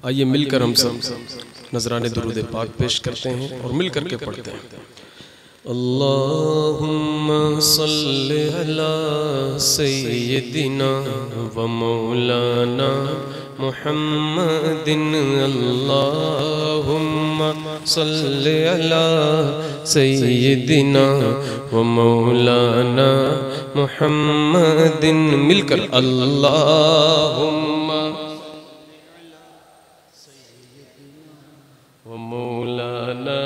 आइए मिलकर हम सब नजराने दुरूद पाक पेश करते हैं और मिलकर के पढ़ते हैं। अल्लाहुम्मा सल्लि अला सय्यिदिना व मौलाना मुहम्मदिन। अल्लाहुम्मा सल्लि अला सय्यिदिना व मौलाना मुहम्मदिन। मिलकर अल्लाहुम्मा मौलाना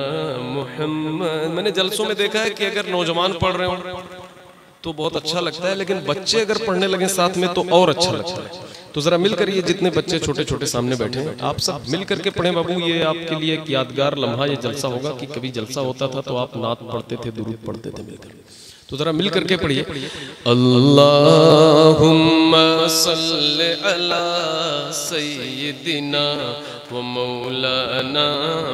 मुहम्मद। मैंने जलसों में देखा है कि अगर नौजवान पढ़ रहे हो तो बहुत अच्छा लगता है, लेकिन बच्चे अगर पढ़ने लगे साथ में तो और अच्छा लगता है। तो जरा मिलकर, ये जितने बच्चे छोटे छोटे सामने बैठे हैं, आप सब मिलकर के पढ़ें बाबू। ये आपके लिए एक यादगार लम्हा ये जलसा होगा कि कभी जलसा होता था तो आप नात पढ़ते थे, दुरूद पढ़ते थे मिलकर। तो जरा मिलकर के पढ़िए। अल्लाहुम्मा सल्लि अला सय्यिदिना व मौलाना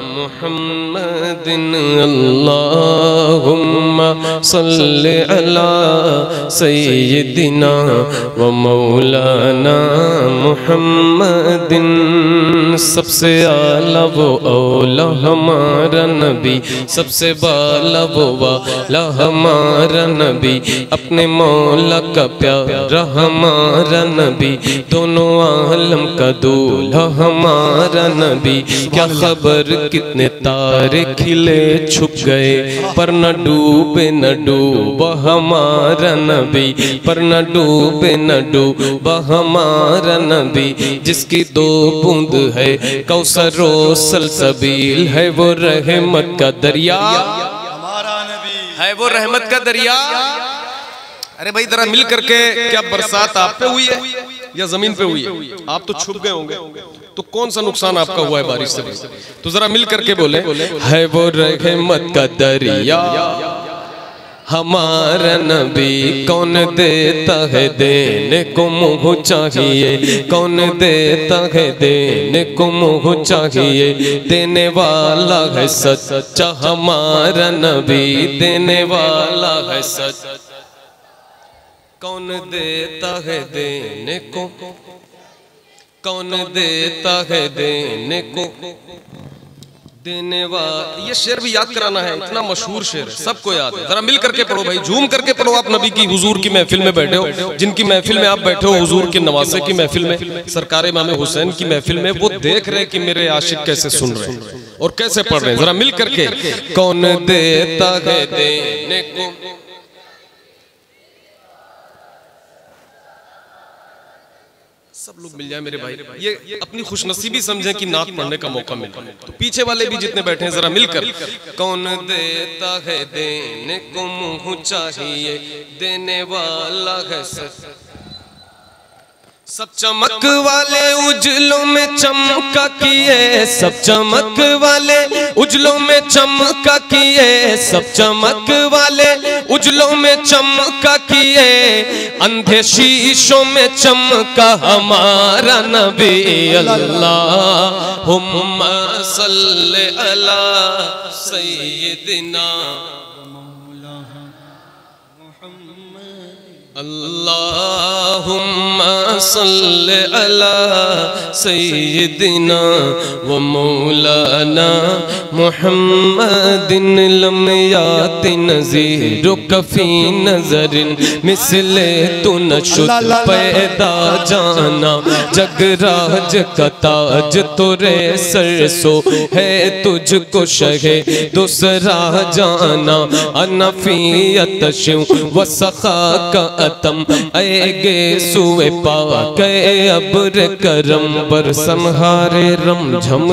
मुहम्मदिन। अल्लाहुम्मा सल्लि अला सय्यिदिना व मौलाना मुहम्मदिन। सबसे आला वो औला हमारा नबी, सबसे बाला वो वाला हमारा नबी, अपने मौला का प्यारा हमारा नबी, दोनों आलम का दूल्हा हमारा नबी। क्या खबर कितने तारे खिले छुप गए, पर न डूबे न डूबा हमारा नबी, पर न डूबे न डूबा हमारा नबी। जिसकी दो बूंद है कौसरो सलसबील है, वो रहमत का दरिया हमारा नबी है, वो रहमत का दरिया। अरे भाई जरा मिल करके, क्या बरसात आप पे हुई है या जमीन पे हुई है? आप तो छुप गए होंगे, तो कौन सा नुकसान आपका हुआ है बारिश से? तो जरा मिल करके बोले, है वो रहमत का दरिया हमारा नबी। कौन देता है देने को मुँह चाहिए, कौन देता है देने को मुँह चाहिए, देने वाला है सच्चा हमारा नबी, देने वाला है सच। कौन देता है देने को, कौन देता है देने को, देने वाला। ये शेर भी याद कराना है, इतना मशहूर शेर है, सबको याद है। जरा मिल करके पढ़ो भाई, झूम करके पढ़ो। आप नबी की हुजूर की महफिल में बैठे हो, जिनकी महफिल में आप बैठे हो, हुजूर के नवासे की महफिल में, सरकार इमाम हुसैन की महफिल में, वो देख रहे कि मेरे आशिक कैसे सुन रहे हैं और कैसे पढ़ रहे हैं। जरा मिल करके, कौन देता है देने को, सब लोग मिल जाए मेरे भाई। ये अपनी खुशनसीबी समझें कि नात पढ़ने का मौका मिला। तो पीछे वाले भी जितने बैठे हैं जरा मिलकर, कौन देता है देने को मुँह चाहिए, देने वाला है सच। सब चमक वाले उजलों में चमका किए, सब चमक वाले उजलों में चमका किए, सब चमक वाले उजलों में चमका किए, अंधे शीशों में चमका हमारा नबी। अल्लाहुम्मा सल्लि अला सय्यिदिना, अल्लाहुम्मा सल्लि अला सय्यिदिना व मौलाना मुहम्मदिन। लम याति नज़ीरु कफ़ी नज़रिन मिसले तु नशुद पैदा जाना, जगराज का ताज तुरे सरसो है, तुझको शहे दूसरा जाना। अनफियत शिव व सखा का अतम आएगे सुए पाक अब्र करम, पर संहारे रम झम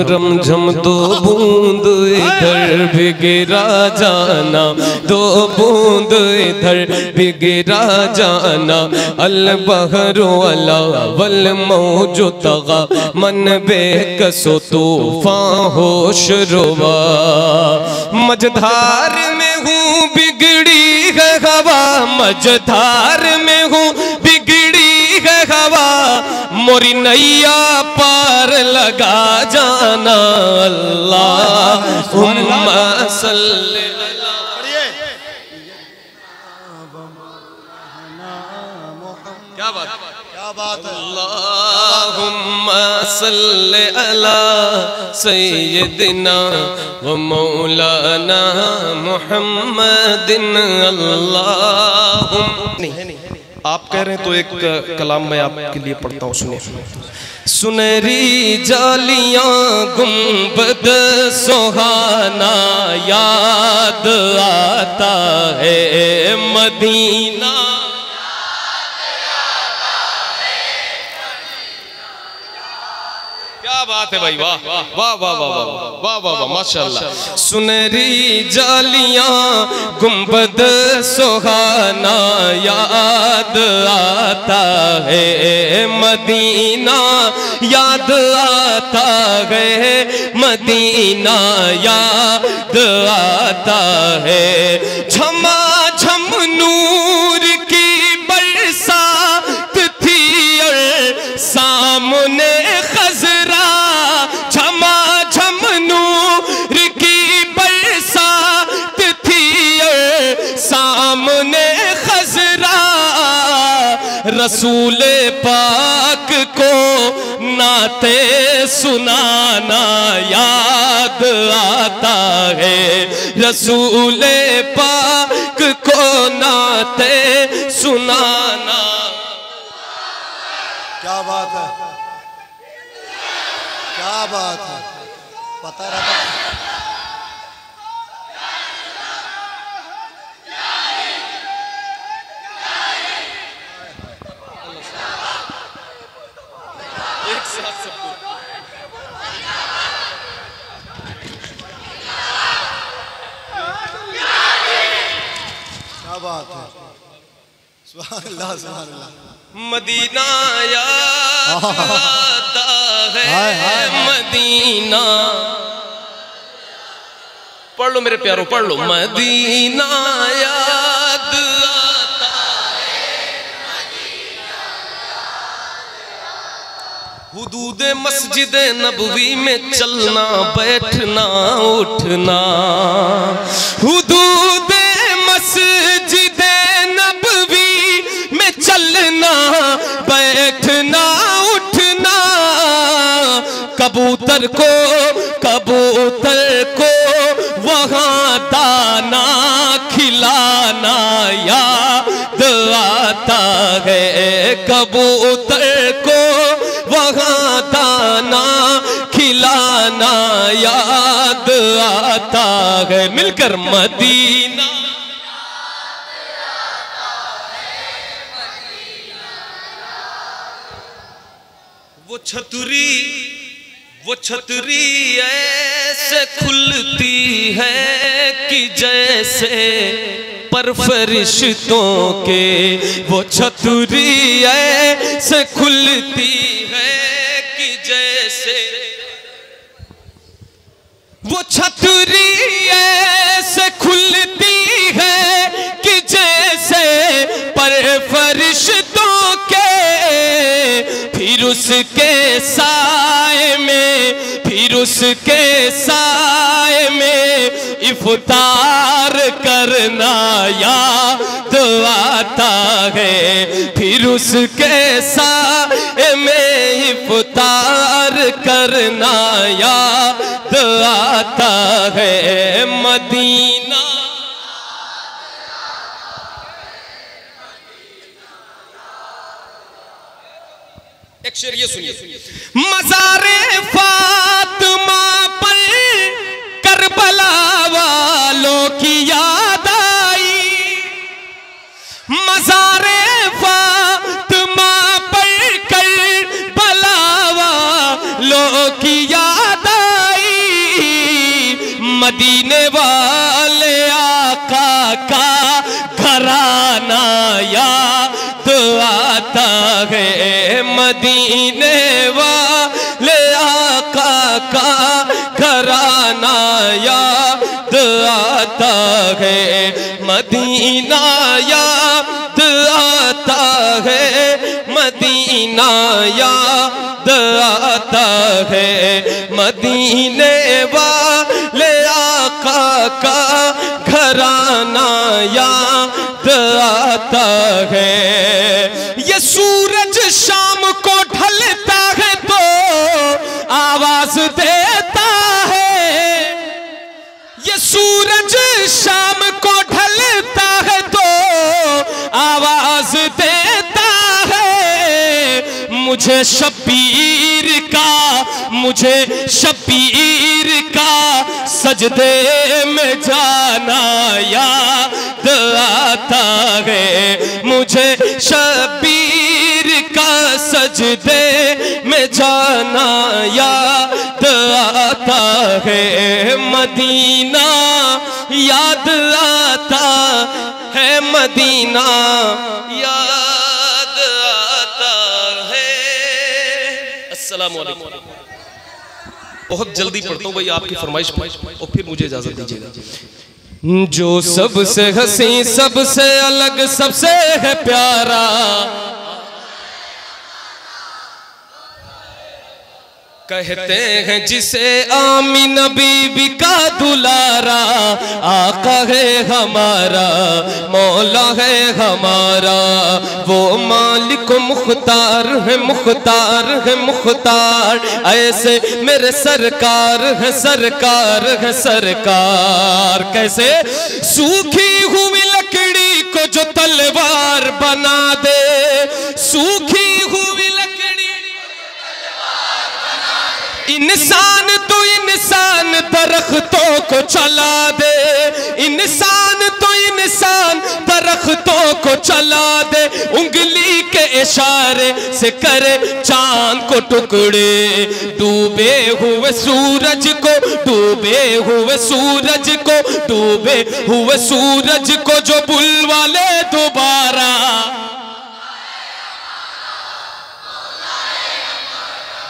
दो बूंद इधर भी गिरा जाना, दो बूंद इधर भी गिरा जाना। अल बहरो अला वल मौजो तगा, मन बेकसो तूफान होश रुबा। मझधार में हूँ बिगड़ी है हवा, मझधार में हूँ बिगड़ी है हवा, मोरी नैया पार लगा जाना। अल्लाहुम्मा सल्लि अला, क्या बात, क्या बात है। अल्लाहुम्मा सल्ले अला सय्यदिना व मौलाना मुहम्मदिन। अल्लाहुम्मा। आप कह रहे हैं तो एक कलाम मैं आपके लिए पढ़ता हूँ, सुनिए। सुनहरी जालियां गुंबद सुहाना याद आता है मदीना। क्या बात है भाई, वाह वाह वाह वाह वाह वाह वाह वाह माशाअल्लाह। सुनहरी जालियां गुंबद सुहाना याद आता है मदीना, याद आता है मदीना, याद आता है। झमा झम नूर की बरसात थी और सामने खजरा, झमा झम नूर की बरसात थी और सामने खजरा। रसूल पाक को नाते सुनाना याद आता है, रसूल पाक को नाते सुनाना। क्या बात है, क्या बात है। पता रहा एक साथ सबको। क्या बात है। सुभान अल्लाह, सुभान अल्लाह। मदीना याद आता है मदीना। पढ़ लो मेरे प्यारो, पढ़ लो। मदीना याद आता है मदीना। हुदूद मस्जिद नबवी में चलना बैठना उठना, हुदूद मस्जिद नबवी में चलना बैठना उठना। कबूतर को वहाँ दाना खिलाना याद आता है, कबूतर को वहाँ दाना खिलाना याद आता है। मिलकर मदीना वो छतरी ऐसे खुलती है कि जैसे पर फरिश्तों के, वो छतरी ऐसे खुलती है कि जैसे, वो छतरी ऐसे खुलती है कि जैसे पर फरिश्तों के। फिर उसके साए में इफ्तार करना याद आता है, फिर उसके साए में इफ्तार करना याद आता है मदीना। एक शेर ये सुनिए। मज़ारे फातिमा पर करबला वालों की याद आई, मज़ारे फातिमा पर करबला वालों की याद आई। मदीने वाले आका का घराना याद आता है, मदीने वाले आका का घराना याद आता है। मदीना याद आता है, मदीना याद आता है। मदीने वाले आका का घराना याद आता है। ये सूरज आवाज देता है, ये सूरज शाम को ढलता है तो आवाज देता है। मुझे शबीर का सजदे में जाना याद आता है। मुझे शबीर का सजदे में जाना याद आता है। मदीना याद आता है, मदीना याद आता है। अस्सलाम वालेकुम। बहुत जल्दी पढ़ता हूँ भाई, आपकी फरमाइश पर, और फिर मुझे इजाजत दीजिएगा। जो सबसे हंसी, सबसे अलग, सबसे है प्यारा, कहते हैं जिसे आमीना बीबी का दुलारा। आका है हमारा, मौला है हमारा, वो मालिक मुख्तार है, मुख्तार है मुख्तार। ऐसे मेरे सरकार है, सरकार है सरकार। कैसे? सूखी हुई लकड़ी को जो तलवार बना दे, सूखी हुई इंसान तो इंसान दरख्तों को चला दे, इंसान तो इंसान दरख्तों को चला दे। उंगली के इशारे से करे चांद को टुकड़े। डूबे हुए सूरज को, डूबे हुए सूरज को, डूबे हुए सूरज को जो बुलवा ले दोबारा।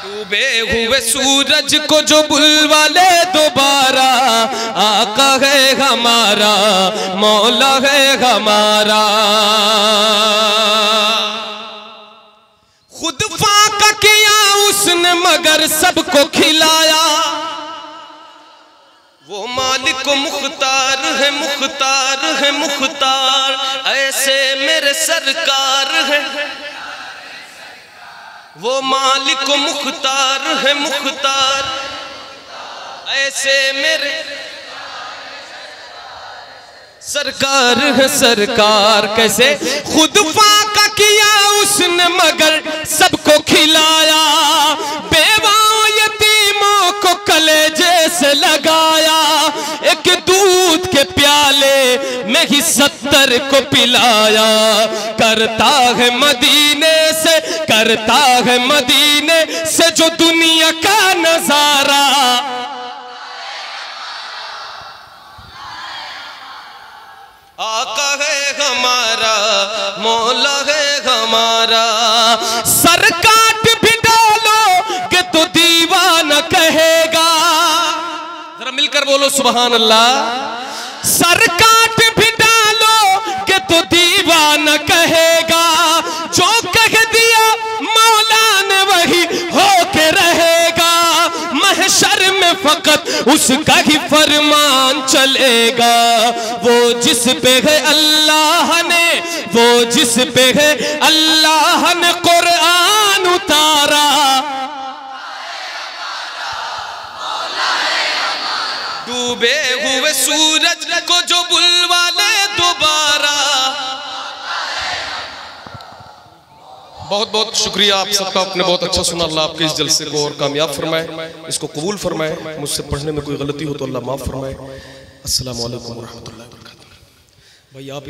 डूबे हुए सूरज को जो बुलवा ले दोबारा। आका है हमारा, मौला है हमारा। खुद फाका किया उसने मगर सबको खिलाया। वो मालिक मुख्तार है, मुख्तार है मुख्तार। ऐसे मेरे सरकार है, वो मालिक मुख्तार है मुख्तार। ऐसे मेरे सरकार है सरकार। कैसे? खुद फाका किया उसने मगर सबको खिलाया। बेवाओं यतीमों को कलेजे से लगाया। एक दूध के प्याले में ही 70 को पिलाया। करता है मदीने से, करता है मदीने से जो दुनिया का नजारा। आका है हमारा, मौला है हमारा। सर काट भी डालो कि तो दीवाना कहेगा। जरा मिलकर बोलो सुभान अल्लाह। सर काट भी डालो कि तो दीवाना कहेगा। जो कह दिया मौला ने वही होके रहेगा। महशर में फकत उसका ही फरमान चलेगा। वो जिस पे है अल्लाह ने, वो जिस पे है अल्लाह ने कुरान उतारा। डूबे हुए सूरज को जो बुलवा ले दोबारा। बहुत बहुत शुक्रिया आप सबका, आपने बहुत अच्छा सुना। अल्लाह आपके इस जलसे को और कामयाब फरमाए, इसको कबूल फरमाए। मुझसे पढ़ने में कोई गलती हो तो अल्लाह माफ़ फरमाए। अस्सलामु अलैकुम व रहमतुल्लाहि व बरकातुहू। भाई आप